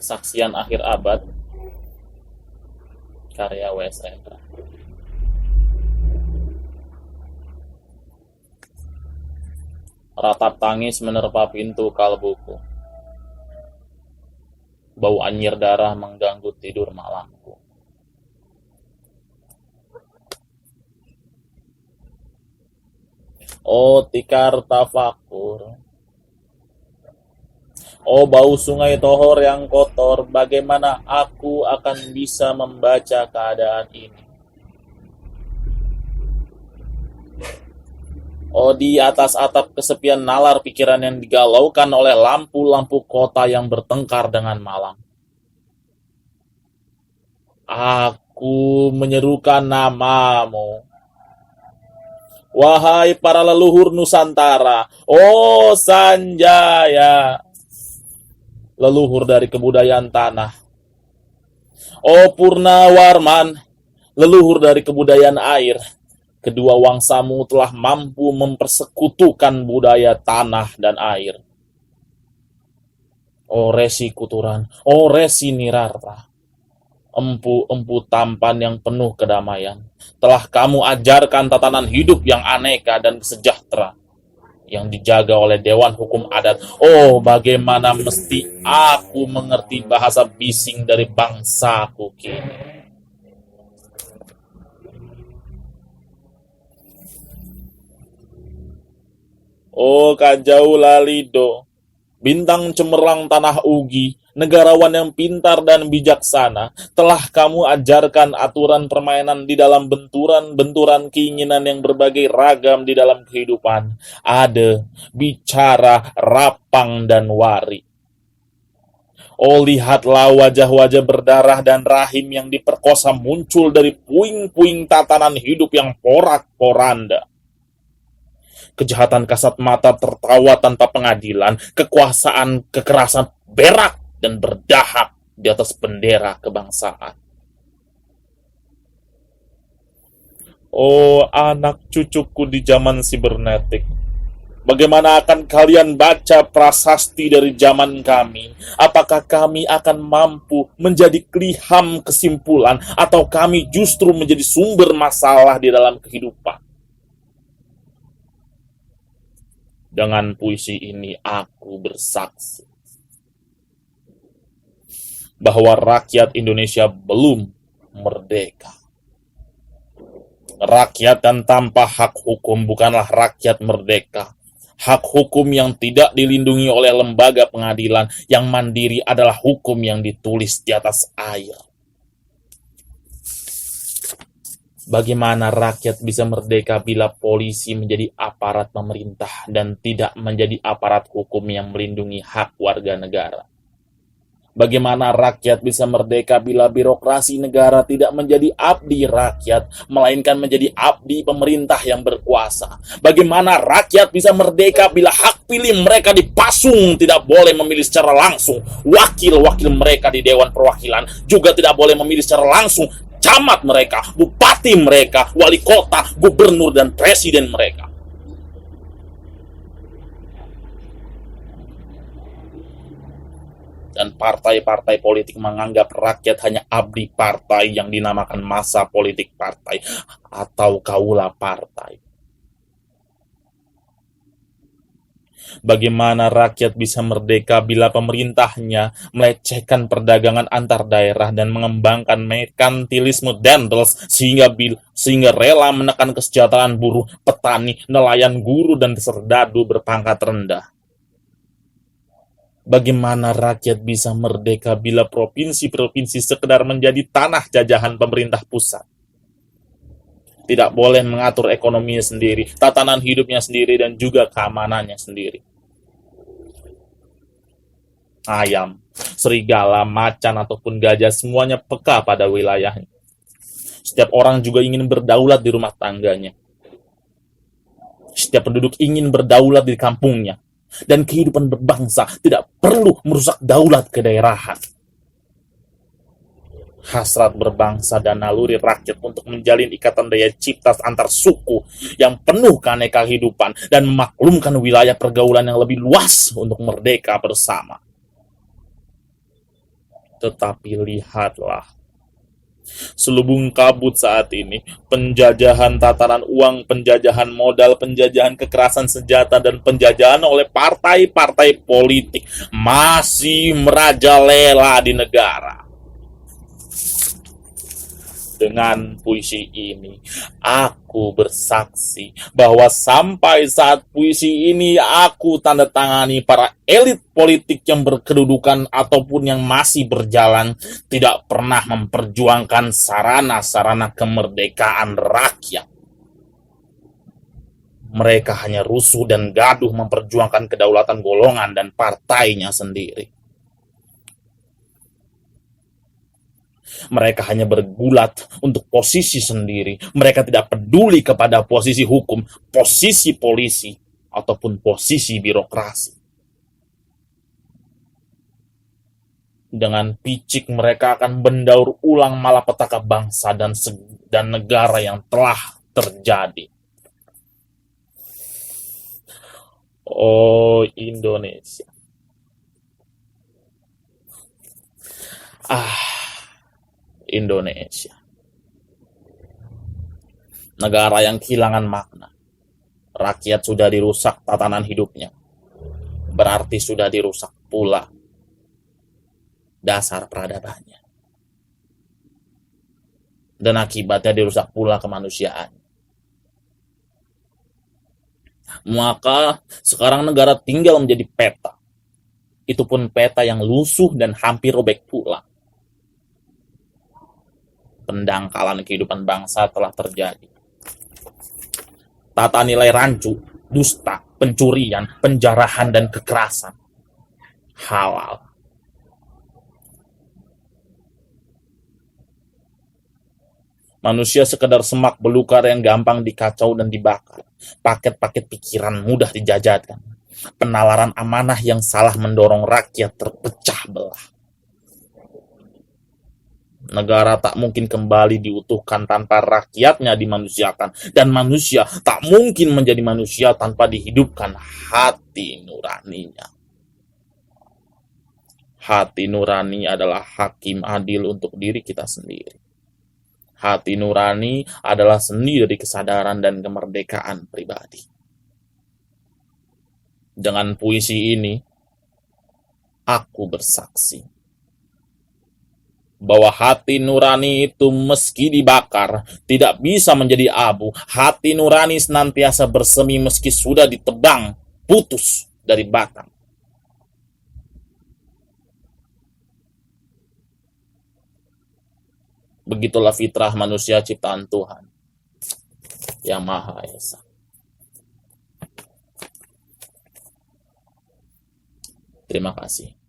Kesaksian Akhir Abad, karya W.S. Rendra. Ratap tangis menerpa pintu kalbuku. Bau anyir darah mengganggu tidur malamku. Oh tikar tafakur. Oh bau sungai Tohor yang kotor, bagaimana aku akan bisa membaca keadaan ini? Oh di atas atap kesepian nalar pikiran yang digalaukan oleh lampu-lampu kota yang bertengkar dengan malam. Aku menyerukan namamu. Wahai para leluhur Nusantara, oh Sanjaya, leluhur dari kebudayaan tanah. Oh Purnawarman, leluhur dari kebudayaan air. Kedua wangsamu telah mampu mempersekutukan budaya tanah dan air. Oh Resi Kuturan, oh Resi Nirarta, empu-empu tampan yang penuh kedamaian, telah kamu ajarkan tatanan hidup yang aneka dan sejahtera, yang dijaga oleh Dewan Hukum Adat. Oh, bagaimana mesti aku mengerti bahasa bising dari bangsaku kini. Oh, Kajau Lalido, bintang cemerlang tanah Ugi, negarawan yang pintar dan bijaksana, telah kamu ajarkan aturan permainan di dalam benturan-benturan keinginan yang berbagai ragam di dalam kehidupan. Ada, bicara, rapang, dan wari. Oh, lihatlah wajah-wajah berdarah dan rahim yang diperkosa muncul dari puing-puing tatanan hidup yang porak-poranda. Kejahatan kasat mata tertawa tanpa pengadilan, kekuasaan, kekerasan berak dan berdahak di atas bendera kebangsaan. Oh, anak cucuku di zaman sibernetik, bagaimana akan kalian baca prasasti dari zaman kami? Apakah kami akan mampu menjadi keliham kesimpulan, atau kami justru menjadi sumber masalah di dalam kehidupan? Dengan puisi ini aku bersaksi bahwa rakyat Indonesia belum merdeka. Rakyat dan tanpa hak hukum bukanlah rakyat merdeka. Hak hukum yang tidak dilindungi oleh lembaga pengadilan yang mandiri adalah hukum yang ditulis di atas air. Bagaimana rakyat bisa merdeka bila polisi menjadi aparat pemerintah dan tidak menjadi aparat hukum yang melindungi hak warga negara? Bagaimana rakyat bisa merdeka bila birokrasi negara tidak menjadi abdi rakyat, melainkan menjadi abdi pemerintah yang berkuasa? Bagaimana rakyat bisa merdeka bila hak pilih mereka dipasung, tidak boleh memilih secara langsung? Wakil-wakil mereka di Dewan Perwakilan juga tidak boleh memilih secara langsung camat mereka, bupati mereka, wali kota, gubernur, dan presiden mereka. Dan partai-partai politik menganggap rakyat hanya abdi partai yang dinamakan massa politik partai atau kaula partai. Bagaimana rakyat bisa merdeka bila pemerintahnya melecehkan perdagangan antar daerah dan mengembangkan merkantilisme dendels sehingga rela menekan kesejahteraan buruh, petani, nelayan, guru, dan serdadu berpangkat rendah? Bagaimana rakyat bisa merdeka bila provinsi-provinsi sekedar menjadi tanah jajahan pemerintah pusat? Tidak boleh mengatur ekonominya sendiri, tatanan hidupnya sendiri, dan juga keamanannya sendiri. Ayam, serigala, macan, ataupun gajah semuanya peka pada wilayahnya. Setiap orang juga ingin berdaulat di rumah tangganya. Setiap penduduk ingin berdaulat di kampungnya. Dan kehidupan berbangsa tidak perlu merusak daulat kedaerahan. Hasrat berbangsa dan naluri rakyat untuk menjalin ikatan daya cipta antar suku yang penuh keanekaan kehidupan dan memaklumkan wilayah pergaulan yang lebih luas untuk merdeka bersama. Tetapi lihatlah, selubung kabut saat ini, penjajahan tataran uang, penjajahan modal, penjajahan kekerasan senjata, dan penjajahan oleh partai-partai politik masih merajalela di negara. Dengan puisi ini, aku bersaksi bahwa sampai saat puisi ini aku tanda tangani, para elit politik yang berkedudukan ataupun yang masih berjalan tidak pernah memperjuangkan sarana-sarana kemerdekaan rakyat. Mereka hanya rusuh dan gaduh memperjuangkan kedaulatan golongan dan partainya sendiri. Mereka hanya bergulat untuk posisi sendiri. Mereka tidak peduli kepada posisi hukum, posisi polisi, ataupun posisi birokrasi. Dengan picik mereka akan mendaur ulang malapetaka bangsa dan negara yang telah terjadi. Oh Indonesia. Indonesia. Negara yang kehilangan makna. Rakyat sudah dirusak tatanan hidupnya. Berarti sudah dirusak pula dasar peradabannya. Dan akibatnya dirusak pula kemanusiaan. Maka sekarang negara tinggal menjadi peta. Itu pun peta yang lusuh dan hampir robek pula. Pendangkalan kehidupan bangsa telah terjadi. Tata nilai rancu, dusta, pencurian, penjarahan, dan kekerasan halal. Manusia sekedar semak belukar yang gampang dikacau dan dibakar. Paket-paket pikiran mudah dijajatkan. Penalaran amanah yang salah mendorong rakyat terpecah belah. Negara tak mungkin kembali diutuhkan tanpa rakyatnya dimanusiakan. Dan manusia tak mungkin menjadi manusia tanpa dihidupkan hati nuraninya. Hati nurani adalah hakim adil untuk diri kita sendiri. Hati nurani adalah seni dari kesadaran dan kemerdekaan pribadi. Dengan puisi ini, aku bersaksi bahwa hati nurani itu meski dibakar, tidak bisa menjadi abu. Hati nurani senantiasa bersemi meski sudah ditebang, putus dari batang. Begitulah fitrah manusia ciptaan Tuhan yang Maha Esa. Terima kasih.